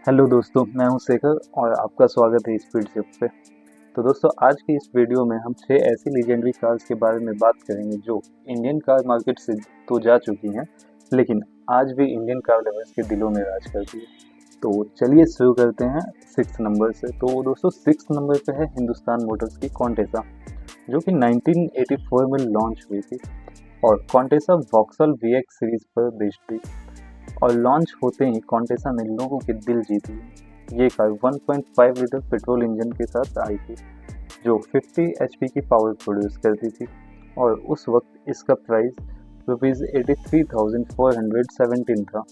Hello दोस्तों, मैं हूं शेखर और आपका स्वागत है स्पीड शिप पे। तो दोस्तों, आज की इस वीडियो में हम 6 ऐसी लीजेंडरी कार्स के बारे में बात करेंगे जो इंडियन कार मार्केट से तो जा चुकी हैं, लेकिन आज भी इंडियन कार लवर्स के दिलों में राज करती है। तो चलिए शुरू करते हैं 6 नंबर से। तो दोस्तों, 6 नंबर पे है हिंदुस्तान मोटर्स की कॉन्टेसा, जो कि 1984 में लॉन्च हुई थी। और कॉन्टेसा वॉक्सल VX सीरीज पर बेस्ड थी और लॉन्च होते ही कॉन्टेसा ने लोगों के दिल जीत लिए। ये कार 1.5 लीटर पेट्रोल इंजन के साथ आई थी, जो 50 HP की पावर प्रोड्यूस करती थी, और उस वक्त इसका प्राइस ₹83,417 था।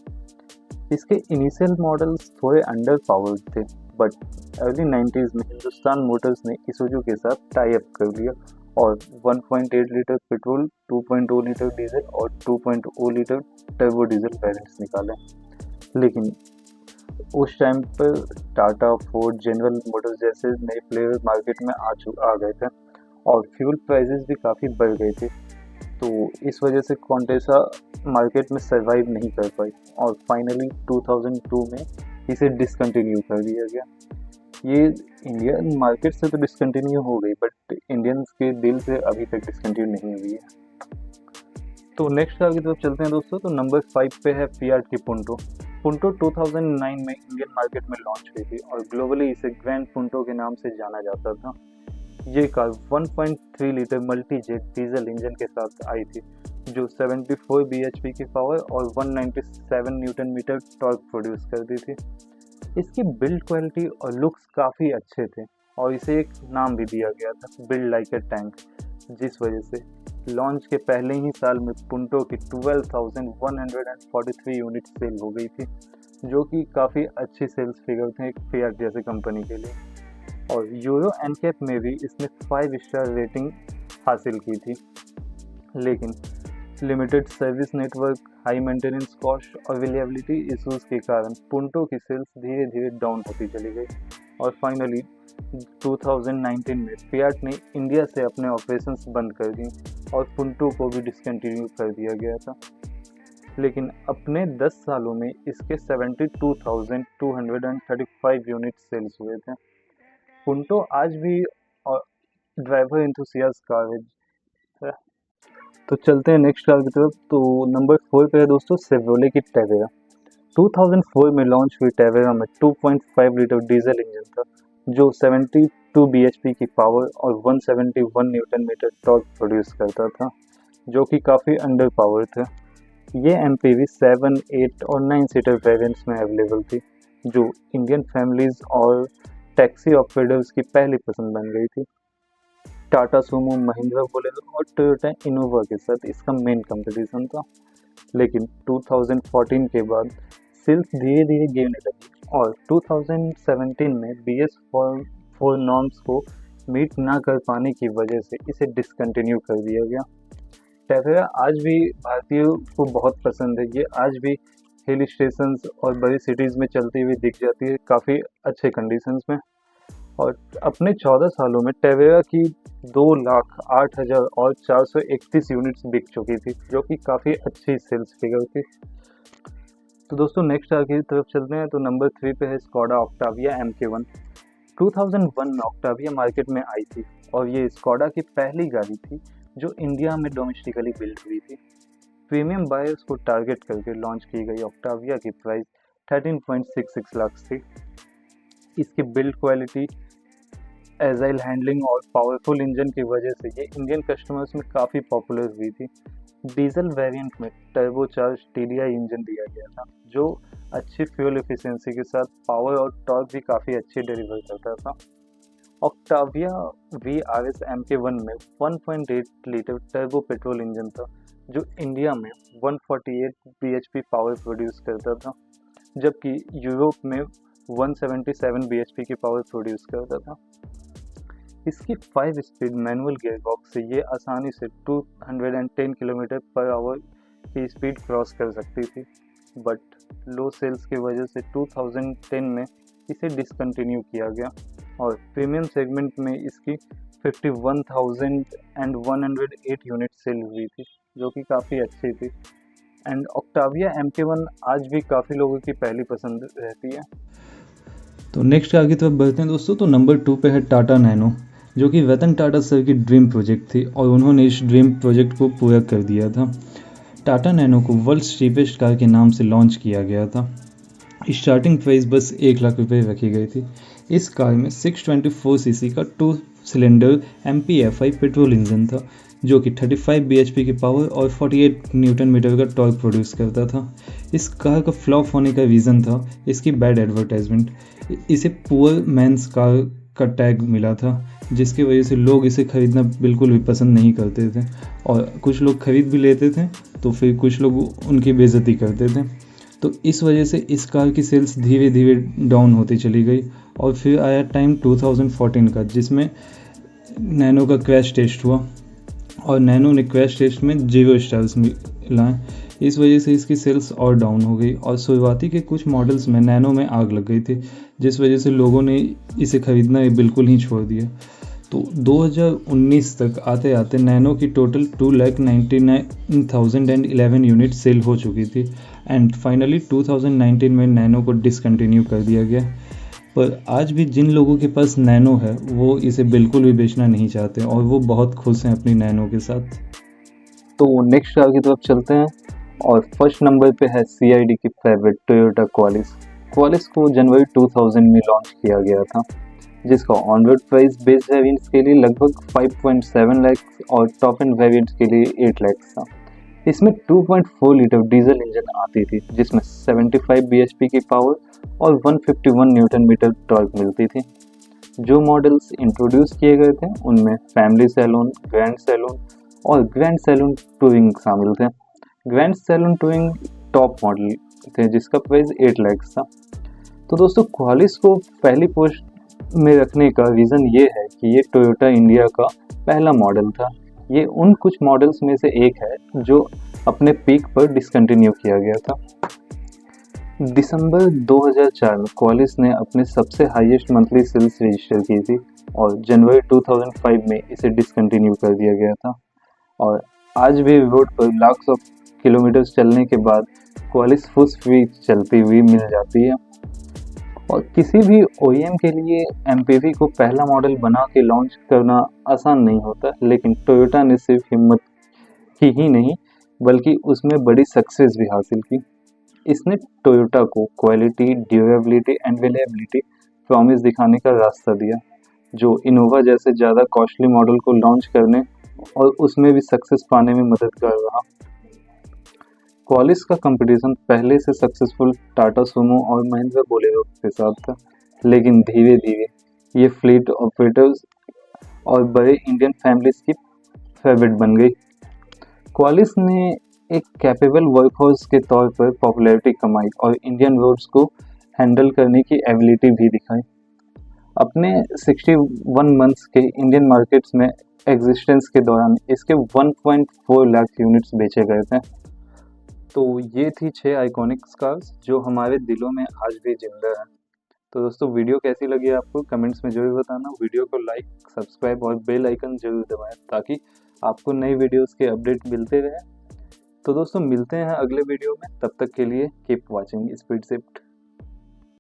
इसके इनिशियल मॉडल्स थोड़े अंडर पावर्ड थे, बट अर्ली 90s में हिंदुस्तान मोटर्स ने इसुजू के साथ टाई अप कर लिया और 1.8 लीटर पेट्रोल, 2.0 लीटर डीजल और 2.0 लीटर टर्बो डीजल वेरिएंट्स निकाले। लेकिन उस टाइम पर टाटा, फोर्ड, जनरल मोटर्स जैसे नए प्लेयर मार्केट में आ गए थे और फ्यूल प्राइसेस भी काफ़ी बढ़ गए थे। तो इस वजह से कॉन्टेसा मार्केट में सरवाइव नहीं कर पाई और फाइनली 2002 में इसे डिसकंटिन्यू कर दिया गया। ये इंडियन मार्केट से तो डिसकंटिन्यू हो गई, बट इंडियंस के दिल से अभी तक डिसकंटिन्यू नहीं हुई है। तो नेक्स्ट कार की तरफ चलते हैं दोस्तों। तो नंबर 5 पे है फियाट की पुंटो। पुंटो 2009 में इंडियन मार्केट में लॉन्च हुई थी और ग्लोबली इसे ग्रैंड पुंटो के नाम से जाना जाता था। ये car 1.3 litre multi jet diesel engine के साथ आई थी, जो 74 bhp की पावर और 197 न्यूटन मीटर टॉर्क प्रोड्यूस करती थी। इसकी बिल्ड क्वालिटी और लुक्स काफ़ी अच्छे थे और इसे एक नाम भी दिया गया था, बिल्ड लाइक ए टैंक, जिस वजह से लॉन्च के पहले ही साल में पुंटो की 12,143 यूनिट सेल हो गई थी, जो कि काफ़ी अच्छी सेल्स फिगर थे एक फियाट जैसे कंपनी के लिए। और यूरो एनकैप में भी इसने 5 स्टार रेटिंग हासिल की थी। लेकिन limited service network, high maintenance cost और अवेलेबिलिटी इश्यूज के कारण पुंटो की सेल्स धीरे धीरे डाउन होती चली गई और फाइनली 2019 में फियाट ने इंडिया से अपने ऑपरेशंस बंद कर दी और पुंटो को भी डिसकंटिन्यू कर दिया गया था। लेकिन अपने 10 सालों में इसके 72,235 यूनिट सेल्स हुए थे। पुंटो आज भी ड्राइवर इंथुसियास्ट कार है। तो चलते हैं नेक्स्ट कार की तरफ। तो नंबर 4 पे है दोस्तों शेवरोले की टेवेरा। 2004 में लॉन्च हुई टेवेरा में 2.5 लीटर डीजल इंजन था, जो 72 bhp की पावर और 171 न्यूटन मीटर टॉर्क प्रोड्यूस करता था, जो कि काफ़ी अंडर पावर थे। ये MPV 7, 8 और 9 सीटर वेरिएंट्स में अवेलेबल थी, जो इंडियन फैमिलीज और टैक्सी ऑपरेटर्स की पहली पसंद बन गई थी। टाटा सूमो, महिंद्रा बोलेरो और टोयोटा इनोवा के साथ इसका मेन कंपटीशन था। लेकिन 2014 के बाद सेल्स धीरे धीरे गिरने लगी और 2017 में BS4 नॉर्म्स को मीट ना कर पाने की वजह से इसे डिसकंटिन्यू कर दिया गया। टेवेरा आज भी भारतीयों को बहुत पसंद है। ये आज भी हिल स्टेशंस और बड़ी सिटीज़ में चलती हुई दिख जाती है काफ़ी अच्छे कंडीशंस में। और अपने 14 सालों में टेवेरा की 2,08,000 और 431 यूनिट्स बिक चुकी थी, जो कि काफ़ी अच्छी सेल्स फिगर थी। तो दोस्तों, नेक्स्ट कार की तरफ चलते हैं। तो नंबर 3 पे है स्कोडा ऑक्टाविया MK1। 2001 में ऑक्टाविया मार्केट में आई थी और ये स्कोडा की पहली गाड़ी थी जो इंडिया में डोमेस्टिकली बिल्ड हुई थी। प्रीमियम बायर्स को टारगेट करके लॉन्च की गई ऑक्टाविया की प्राइस 13.66 लाख थी। इसकी बिल्ड क्वालिटी, एजाइल हैंडलिंग और पावरफुल इंजन की वजह से ये इंडियन कस्टमर्स में काफ़ी पॉपुलर हुई थी। डीजल वेरिएंट में टर्बोचार्ज TDI इंजन दिया गया था, जो अच्छी फ्यूल एफिशिएंसी के साथ पावर और टॉर्क भी काफ़ी अच्छी डिलीवर करता था। ऑक्टाविया VRS MK1 में 1.8 लीटर टर्बो पेट्रोल इंजन था, जो इंडिया में 148 bhp पावर प्रोड्यूस करता था, जबकि यूरोप में 177 bhp की पावर प्रोड्यूस करता था। इसकी 5 स्पीड मैनुअल गियरबॉक्स से ये आसानी से 210 किलोमीटर पर आवर की स्पीड क्रॉस कर सकती थी, बट लो सेल्स की वजह से 2010 में इसे डिसकंटिन्यू किया गया और प्रीमियम सेगमेंट में इसकी 51,108 यूनिट सेल हुई थी, जो कि काफ़ी अच्छी थी। एंड ऑक्टाविया MK1 आज भी काफ़ी लोगों की पहली पसंद रहती है। तो नेक्स्ट कार की तरफ बढ़ते हैं दोस्तों। तो नंबर 2 पे है टाटा नैनो, जो कि रतन टाटा सर की ड्रीम प्रोजेक्ट थी और उन्होंने इस ड्रीम प्रोजेक्ट को पूरा कर दिया था। टाटा नैनो को वर्ल्ड्स चीपेस्ट कार के नाम से लॉन्च किया गया था। स्टार्टिंग प्राइस बस 1 लाख रुपये रखी गई थी। इस कार में 624 सीसी का 2 सिलेंडर MPFI पेट्रोल इंजन था, जो कि 35 bhp की पावर और 48 न्यूटन मीटर का टॉर्क प्रोड्यूस करता था। इस कार का फ्लॉप होने का रीज़न था इसकी बैड एडवर्टाइजमेंट। इसे पुअर मैंस कार का टैग मिला था, जिसकी वजह से लोग इसे ख़रीदना बिल्कुल भी पसंद नहीं करते थे और कुछ लोग ख़रीद भी लेते थे तो फिर कुछ लोग उनकी बेइज्जती करते थे। तो इस वजह से इस कार की सेल्स धीरे धीरे डाउन होती चली गई और फिर आया टाइम 2014 का, जिसमें नैनो का क्रैश टेस्ट हुआ और नैनो ने क्रैश टेस्ट में 0 स्टार्स मिलाए। इस वजह से इसकी सेल्स और डाउन हो गई और शुरुआती के कुछ मॉडल्स में नैनो में आग लग गई थी, जिस वजह से लोगों ने इसे ख़रीदना बिल्कुल ही छोड़ दिया। तो 2019 तक आते आते नैनो की टोटल 2,99,011 यूनिट सेल हो चुकी थी एंड फाइनली 2019 में नैनो को डिसकंटिन्यू कर दिया गया। पर आज भी जिन लोगों के पास नैनो है वो इसे बिल्कुल भी बेचना नहीं चाहते और वो बहुत खुश हैं अपनी नैनो के साथ। तो नेक्स्ट कार की तरफ चलते हैं और फर्स्ट नंबर पे है CID की फेवरेट टोयोटा क्वालिस। क्वालिस को जनवरी 2000 में लॉन्च किया गया था, जिसका on road price base variants के लिए लगभग 5.7 लाख और टॉप एंड वेरिएंट्स के लिए 8 लाख था। इसमें 2.4 लीटर डीजल इंजन आती थी, जिसमें 75 bhp की पावर और 151 न्यूटन मीटर टॉर्क मिलती थी। जो मॉडल्स इंट्रोड्यूस किए गए थे उनमें फैमिली सैलून, ग्रैंड सैलून और ग्रैंड सैलून टूरिंग शामिल थे। Grand saloon touring top model थे, जिसका प्राइस 8 लाख था। तो दोस्तों क्वालिस को पहली पोस्ट में रखने का रीज़न ये है कि ये टोयोटा इंडिया का पहला मॉडल था। ये उन कुछ मॉडल्स में से एक है जो अपने पीक पर डिसकंटिन्यू किया गया था। दिसंबर 2004 में क्वालिस ने अपने सबसे हाईएस्ट मंथली सेल्स रजिस्टर की थी और जनवरी 2005 में इसे डिसकंटिन्यू कर दिया गया था। और आज भी रोड पर लाख्स ऑफ किलोमीटर चलने के बाद क्वालिस फुस फ्री चलती हुई मिल जाती है। और किसी भी OEM के लिए MPV को पहला मॉडल बना के लॉन्च करना आसान नहीं होता, लेकिन टोयोटा ने सिर्फ हिम्मत की ही नहीं बल्कि उसमें बड़ी सक्सेस भी हासिल की। इसने टोयोटा को quality, durability and reliability promise दिखाने का रास्ता दिया, जो इनोवा जैसे ज़्यादा कॉस्टली मॉडल को लॉन्च करने और उसमें भी सक्सेस पाने में मददगार रहा। क्वालिस का कंपटीशन पहले से सक्सेसफुल टाटा सुमो और महिंद्रा बोलेरो के साथ था, लेकिन धीरे धीरे ये फ्लीट ऑपरेटर्स और बड़े इंडियन फैमिलीज की फेवरेट बन गई। क्वालिस ने एक कैपेबल वर्कहॉर्स के तौर पर पॉपुलैरिटी कमाई और इंडियन रोड्स को हैंडल करने की एबिलिटी भी दिखाई। अपने 61 मंथ्स के इंडियन मार्केट्स में एग्जिस्टेंस के दौरान इसके 1.4 लाख यूनिट्स बेचे गए थे। तो ये थी 6 आइकॉनिक कार्स जो हमारे दिलों में आज भी जिंदा है। तो दोस्तों वीडियो कैसी लगी आपको कमेंट्स में जरूर बताना। वीडियो को लाइक, सब्सक्राइब और बेल आइकन जरूर दबाएं ताकि आपको नई वीडियोस के अपडेट मिलते रहे। तो दोस्तों मिलते हैं अगले वीडियो में, तब तक के लिए कीप वॉचिंग स्पीड शिफ्ट।